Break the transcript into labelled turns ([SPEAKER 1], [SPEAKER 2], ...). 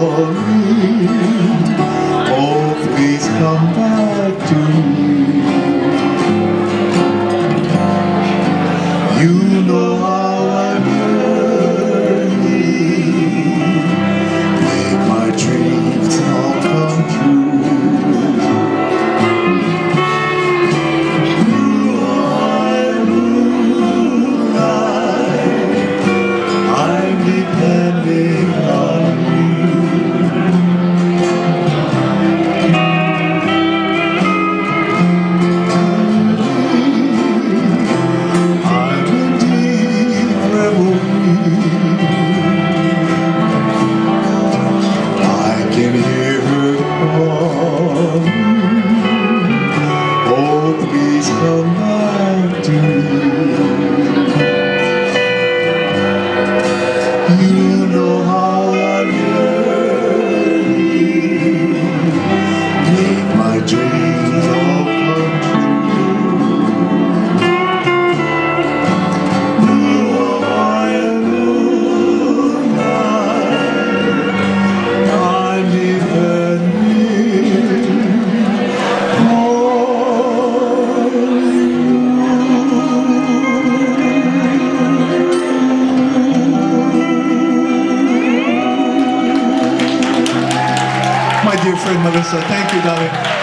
[SPEAKER 1] calling. Oh, please come back to me. You know how I'm yearning. Make my dreams all come true. Depending on you. I'm in deep reverie. I can hear her calling. Oh, please come back to me. You know how I'm yearning. Make my dreams all come true. You are my moonlight. I'm depending on my dear friend Melissa. Thank you, darling.